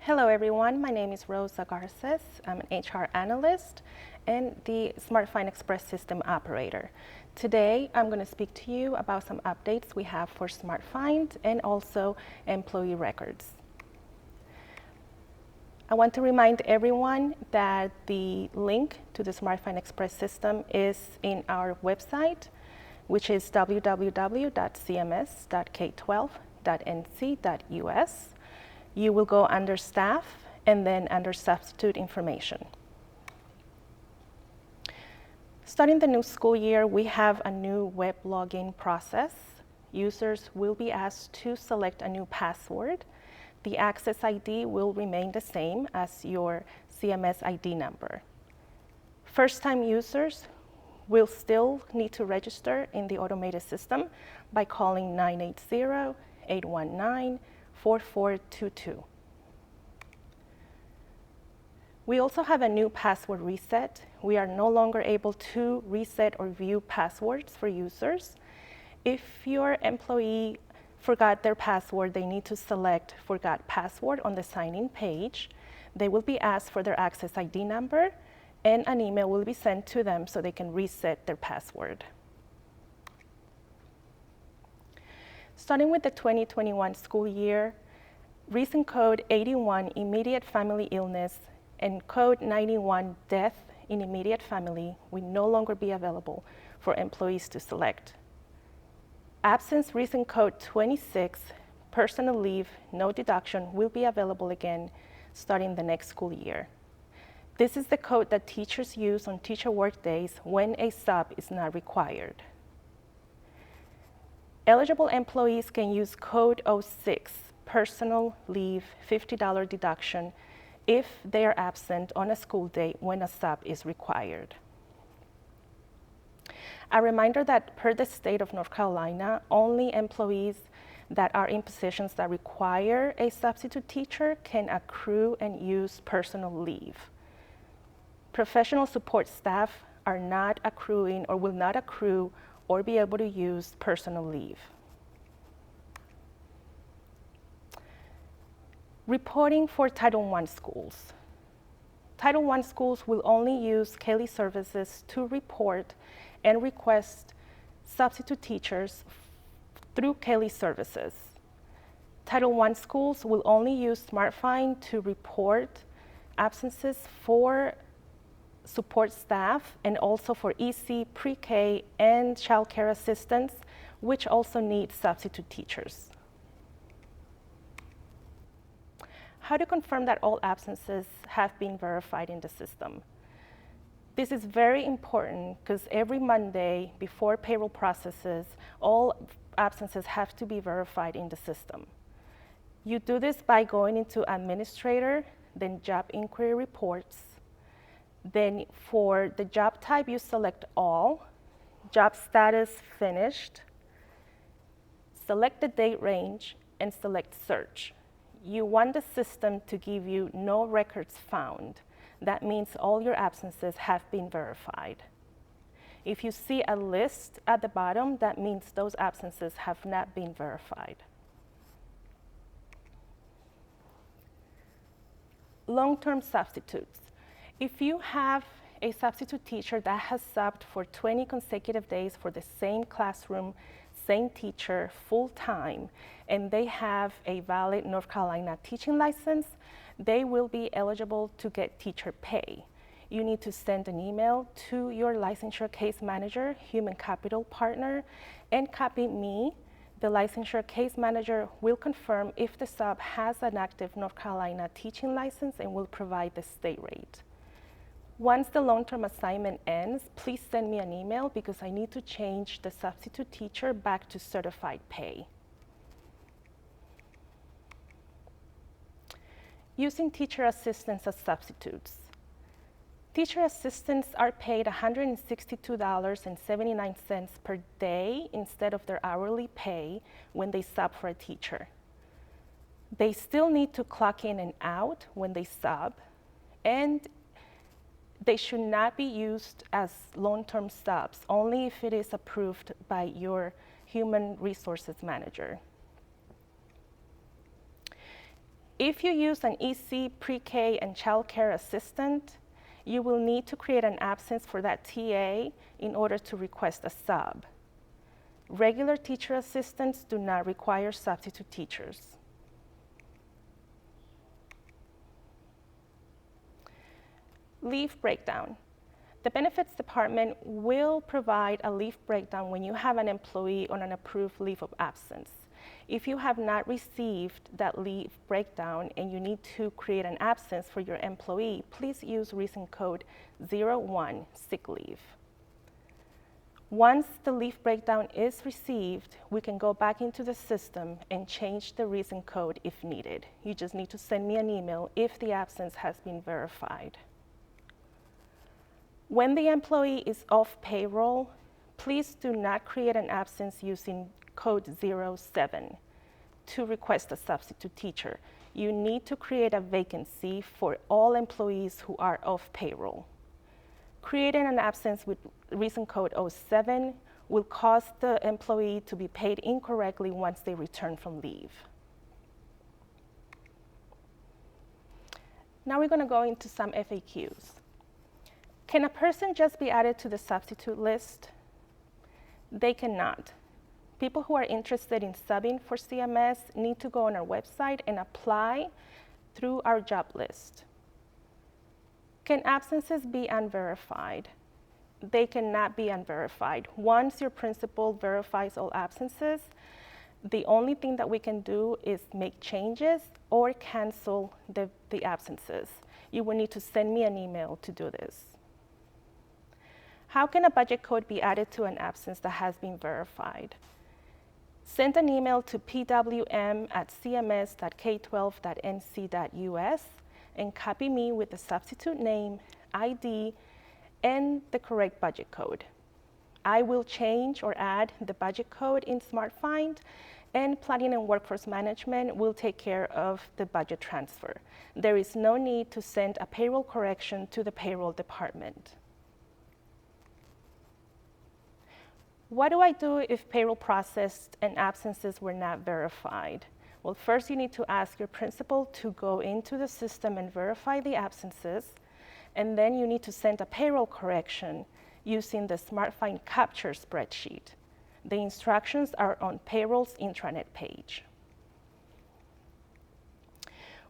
Hello everyone, my name is Rosa Garces. I'm an HR analyst and the Smartfind Express system operator. Today I'm going to speak to you about some updates we have for Smartfind and also employee records. I want to remind everyone that the link to the Smartfind Express system is in our website, which is www.cms.k12.nc.us. You will go under staff and then under substitute information. Starting the new school year, we have a new web login process. Users will be asked to select a new password. The access ID will remain the same as your CMS ID number. First-time users will still need to register in the automated system by calling 980-819-4422. We also have a new password reset. We are no longer able to reset or view passwords for users. If your employee forgot their password, they need to select Forgot Password on the sign-in page. They will be asked for their access ID number, and an email will be sent to them so they can reset their password. Starting with the 2021 school year, recent code 81, immediate family illness, and code 91, death in immediate family, will no longer be available for employees to select. Absence recent code 26, personal leave, no deduction, will be available again starting the next school year. This is the code that teachers use on teacher work days when a sub is not required. Eligible employees can use code 06, personal leave, $50 deduction, if they are absent on a school day when a sub is required. A reminder that per the state of North Carolina, only employees that are in positions that require a substitute teacher can accrue and use personal leave. Professional support staff are not accruing or will not accrue or be able to use personal leave. Reporting for Title I schools. Title I schools will only use Kelly services to report and request substitute teachers through Kelly services. Title I schools will only use Smartfind to report absences for support staff and also for EC, pre-K, and child care assistants, which also need substitute teachers. How to confirm that all absences have been verified in the system. This is very important because every Monday before payroll processes, all absences have to be verified in the system. You do this by going into Administrator, then Job Inquiry Reports. Then for the job type, you select All, Job Status Finished, select the date range, and select Search. You want the system to give you no records found. That means all your absences have been verified. If you see a list at the bottom, that means those absences have not been verified. Long-term substitutes. If you have a substitute teacher that has subbed for 20 consecutive days for the same classroom, same teacher, full-time, and they have a valid North Carolina teaching license, they will be eligible to get teacher pay. You need to send an email to your licensure case manager, human capital partner, and copy me. The licensure case manager will confirm if the sub has an active North Carolina teaching license and will provide the state rate. Once the long-term assignment ends, please send me an email because I need to change the substitute teacher back to certified pay. Using teacher assistants as substitutes. Teacher assistants are paid $162.79 per day instead of their hourly pay when they sub for a teacher. They still need to clock in and out when they sub, and they should not be used as long-term subs, only if it is approved by your human resources manager. If you use an EC, pre-K, and child care assistant, you will need to create an absence for that TA in order to request a sub. Regular teacher assistants do not require substitute teachers. Leave breakdown. The benefits department will provide a leave breakdown when you have an employee on an approved leave of absence. If you have not received that leave breakdown and you need to create an absence for your employee, please use reason code 01 sick leave. Once the leave breakdown is received, we can go back into the system and change the reason code if needed. You just need to send me an email if the absence has been verified. When the employee is off payroll, please do not create an absence using code 07 to request a substitute teacher. You need to create a vacancy for all employees who are off payroll. Creating an absence with reason code 07 will cause the employee to be paid incorrectly once they return from leave. Now we're going to go into some FAQs. Can a person just be added to the substitute list? They cannot. People who are interested in subbing for CMS need to go on our website and apply through our job list. Can absences be unverified? They cannot be unverified. Once your principal verifies all absences, the only thing that we can do is make changes or cancel the absences. You will need to send me an email to do this. How can a budget code be added to an absence that has been verified? Send an email to pwm@cms.k12.nc.us and copy me with the substitute name, ID, and the correct budget code. I will change or add the budget code in Smartfind, and Planning and Workforce Management will take care of the budget transfer. There is no need to send a payroll correction to the payroll department. What do I do if payroll processed and absences were not verified? Well, first you need to ask your principal to go into the system and verify the absences, and then you need to send a payroll correction using the Smartfind capture spreadsheet. The instructions are on payroll's intranet page.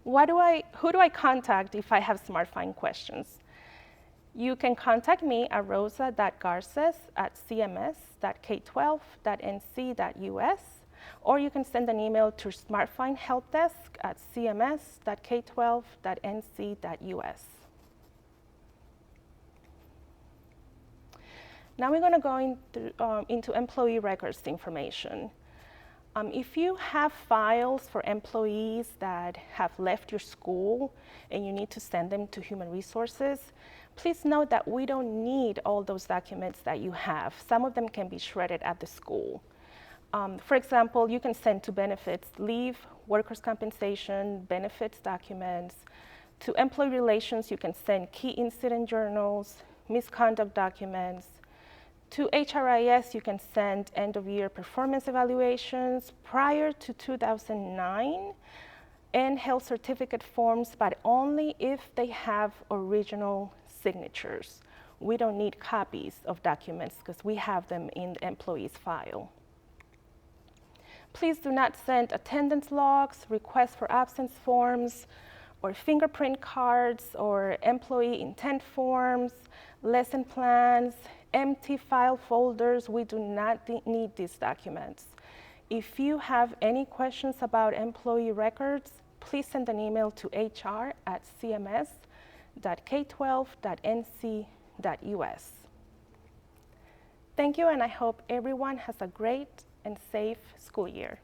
Who do I contact if I have Smartfind questions? You can contact me at rosa.garces@cms.k12.nc.us, or you can send an email to Smartfind helpdesk at cms.k12.nc.us. Now we're going to go into employee records information. If you have files for employees that have left your school and you need to send them to Human Resources, please note that we don't need all those documents that you have. Some of them can be shredded at the school. For example, you can send to benefits, leave, workers' compensation, benefits documents. To employee relations, you can send key incident journals, misconduct documents. To HRIS, you can send end-of-year performance evaluations prior to 2009 and health certificate forms, but only if they have original signatures. We don't need copies of documents because we have them in the employee's file. Please do not send attendance logs, requests for absence forms, or fingerprint cards, or employee intent forms, lesson plans, empty file folders. We do not need these documents. If you have any questions about employee records, please send an email to hr@cms.k12.nc.us. Thank you, and I hope everyone has a great and safe school year.